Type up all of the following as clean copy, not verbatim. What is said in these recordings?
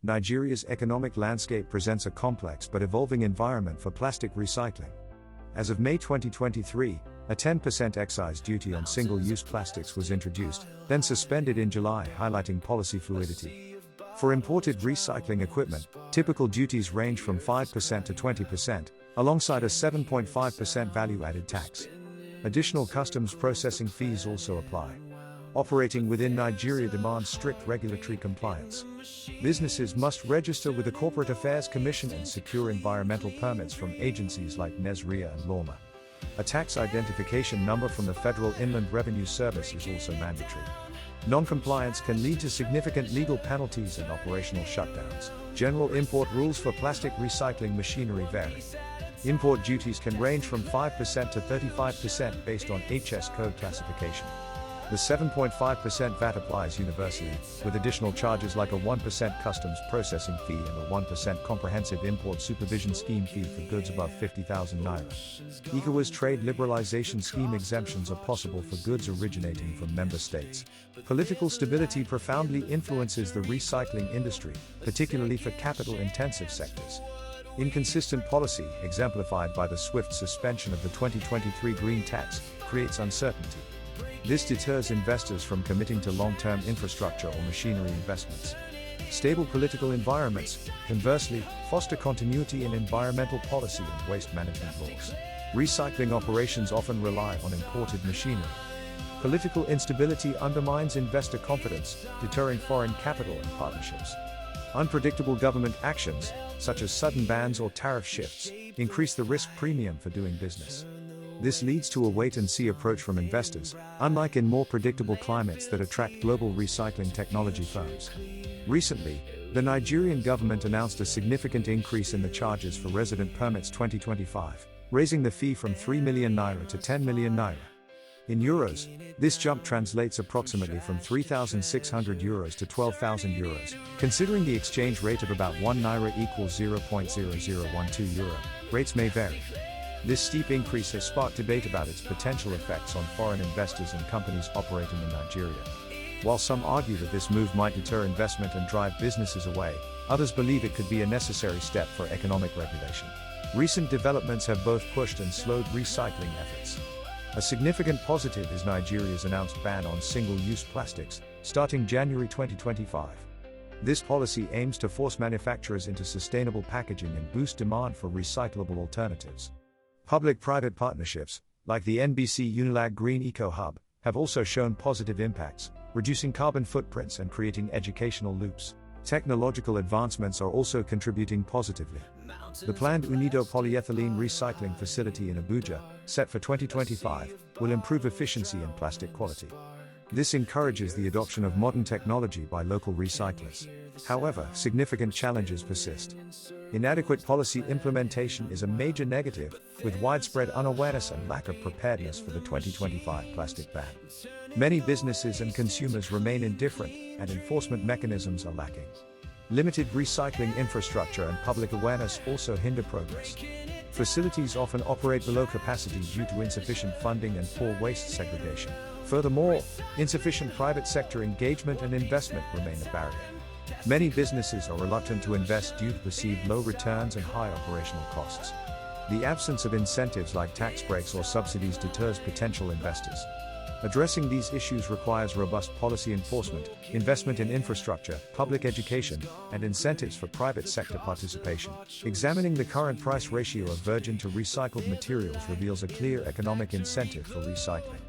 Nigeria's economic landscape presents a complex but evolving environment for plastic recycling. As of May 2023, a 10% excise duty on single-use plastics was introduced, then suspended in July, highlighting policy fluidity. For imported recycling equipment, typical duties range from 5% to 20%, alongside a 7.5% value-added tax. Additional customs processing fees also apply. Operating within Nigeria demands strict regulatory compliance. Businesses must register with the Corporate Affairs Commission and secure environmental permits from agencies like NESRIA and LAWMA. A tax identification number from the Federal Inland Revenue Service is also mandatory. Non-compliance can lead to significant legal penalties and operational shutdowns. General import rules for plastic recycling machinery vary. Import duties can range from 5% to 35% based on HS code classification. The 7.5% VAT applies universally, with additional charges like a 1% customs processing fee and a 1% comprehensive import supervision scheme fee for goods above 50,000 naira. ECOWAS trade liberalization scheme exemptions are possible for goods originating from member states. Political stability profoundly influences the recycling industry, particularly for capital-intensive sectors. Inconsistent policy, exemplified by the swift suspension of the 2023 green tax, creates uncertainty. This deters investors from committing to long-term infrastructure or machinery investments. Stable political environments, conversely, foster continuity in environmental policy and waste management laws. Recycling operations often rely on imported machinery. Political instability undermines investor confidence, deterring foreign capital and partnerships. Unpredictable government actions, such as sudden bans or tariff shifts, increase the risk premium for doing business. This leads to a wait-and-see approach from investors, unlike in more predictable climates that attract global recycling technology firms. Recently, the Nigerian government announced a significant increase in the charges for resident permits 2025, raising the fee from 3 million naira to 10 million naira. In euros, this jump translates approximately from 3,600 euros to 12,000 euros, considering the exchange rate of about 1 naira equals 0.0012 euro. Rates may vary. This steep increase has sparked debate about its potential effects on foreign investors and companies operating in Nigeria. While some argue that this move might deter investment and drive businesses away, others believe it could be a necessary step for economic regulation. Recent developments have both pushed and slowed recycling efforts. A significant positive is Nigeria's announced ban on single-use plastics, starting January 2025. This policy aims to force manufacturers into sustainable packaging and boost demand for recyclable alternatives. Public-private partnerships, like the NBC Unilag Green Eco Hub, have also shown positive impacts, reducing carbon footprints and creating educational loops. Technological advancements are also contributing positively. The planned Unido polyethylene recycling facility in Abuja, set for 2025, will improve efficiency and plastic quality. This encourages the adoption of modern technology by local recyclers. However, significant challenges persist. Inadequate policy implementation is a major negative, with widespread unawareness and lack of preparedness for the 2025 plastic ban. Many businesses and consumers remain indifferent, and enforcement mechanisms are lacking. Limited recycling infrastructure and public awareness also hinder progress. Facilities often operate below capacity due to insufficient funding and poor waste segregation. Furthermore, insufficient private sector engagement and investment remain a barrier. Many businesses are reluctant to invest due to perceived low returns and high operational costs. The absence of incentives like tax breaks or subsidies deters potential investors. Addressing these issues requires robust policy enforcement, investment in infrastructure, public education, and incentives for private sector participation. Examining the current price ratio of virgin to recycled materials reveals a clear economic incentive for recycling.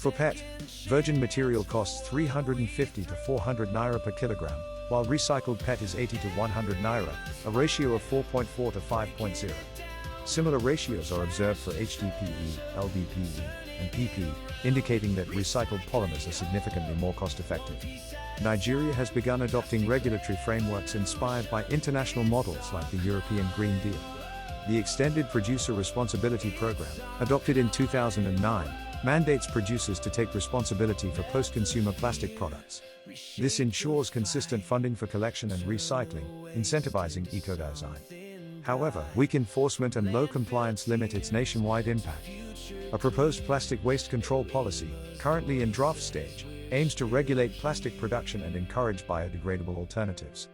For PET, virgin material costs 350 to 400 naira per kilogram, while recycled PET is 80 to 100 naira, a ratio of 4.4 to 5.0. Similar ratios are observed for HDPE, LDPE, and PP, indicating that recycled polymers are significantly more cost-effective. Nigeria has begun adopting regulatory frameworks inspired by international models like the European Green Deal. The Extended Producer Responsibility Program, adopted in 2009, mandates producers to take responsibility for post-consumer plastic products. This ensures consistent funding for collection and recycling, incentivizing eco-design. However, weak enforcement and low compliance limit its nationwide impact. A proposed plastic waste control policy, currently in draft stage, aims to regulate plastic production and encourage biodegradable alternatives.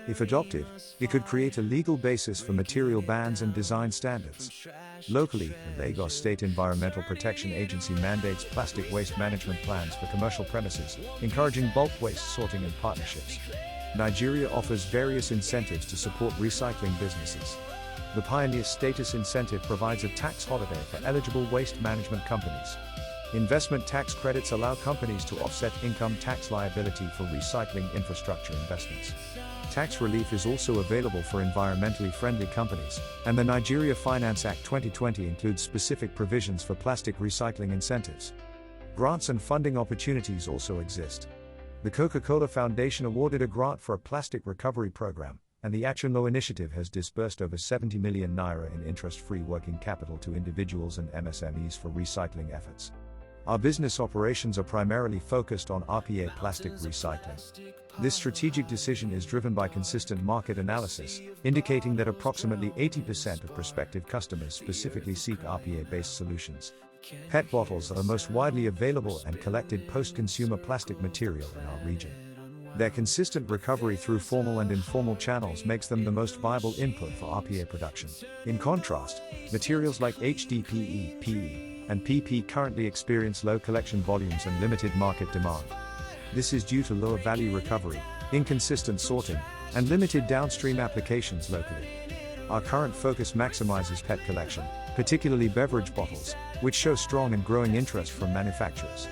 If adopted, it could create a legal basis for material bans and design standards. Locally, the Lagos State Environmental Protection Agency mandates plastic waste management plans for commercial premises, encouraging bulk waste sorting and partnerships. Nigeria offers various incentives to support recycling businesses. The Pioneer Status Incentive provides a tax holiday for eligible waste management companies. Investment tax credits allow companies to offset income tax liability for recycling infrastructure investments. Tax relief is also available for environmentally friendly companies, and the Nigeria Finance Act 2020 includes specific provisions for plastic recycling incentives. Grants and funding opportunities also exist. The Coca-Cola Foundation awarded a grant for a plastic recovery program, and the Action Law Initiative has disbursed over 70 million naira in interest-free working capital to individuals and MSMEs for recycling efforts. Our business operations are primarily focused on RPA plastic recycling. This strategic decision is driven by consistent market analysis, indicating that approximately 80% of prospective customers specifically seek RPA-based solutions. PET bottles are the most widely available and collected post-consumer plastic material in our region. Their consistent recovery through formal and informal channels makes them the most viable input for RPA production. In contrast, materials like HDPE, PE, and PP currently experience low collection volumes and limited market demand. This is due to lower value recovery, inconsistent sorting, and limited downstream applications locally. Our current focus maximizes PET collection, particularly beverage bottles, which show strong and growing interest from manufacturers.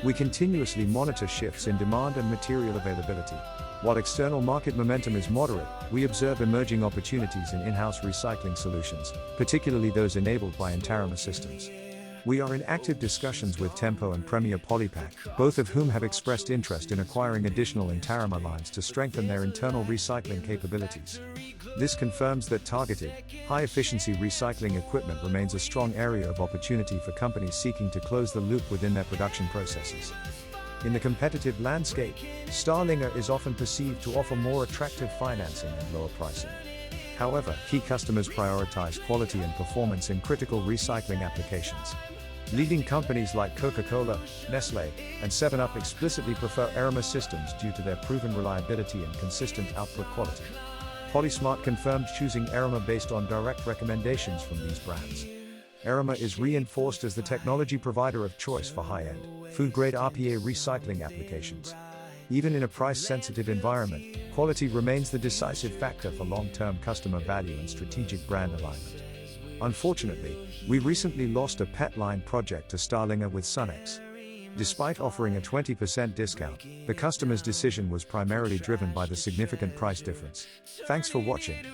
We continuously monitor shifts in demand and material availability. While external market momentum is moderate, we observe emerging opportunities in in-house recycling solutions, particularly those enabled by Interama systems. We are in active discussions with Tempo and Premier Polypack, both of whom have expressed interest in acquiring additional Interama lines to strengthen their internal recycling capabilities. This confirms that targeted, high-efficiency recycling equipment remains a strong area of opportunity for companies seeking to close the loop within their production processes. In the competitive landscape, Starlinger is often perceived to offer more attractive financing and lower pricing. However, key customers prioritize quality and performance in critical recycling applications. Leading companies like Coca-Cola, Nestlé, and 7-Up explicitly prefer Arama systems due to their proven reliability and consistent output quality. Polysmart confirmed choosing Arama based on direct recommendations from these brands. Arama is reinforced as the technology provider of choice for high-end, food-grade RPA recycling applications. Even in a price-sensitive environment, quality remains the decisive factor for long-term customer value and strategic brand alignment. Unfortunately, we recently lost a PET line project to Starlinger with Sunex. Despite offering a 20% discount, the customer's decision was primarily driven by the significant price difference. Thanks for watching.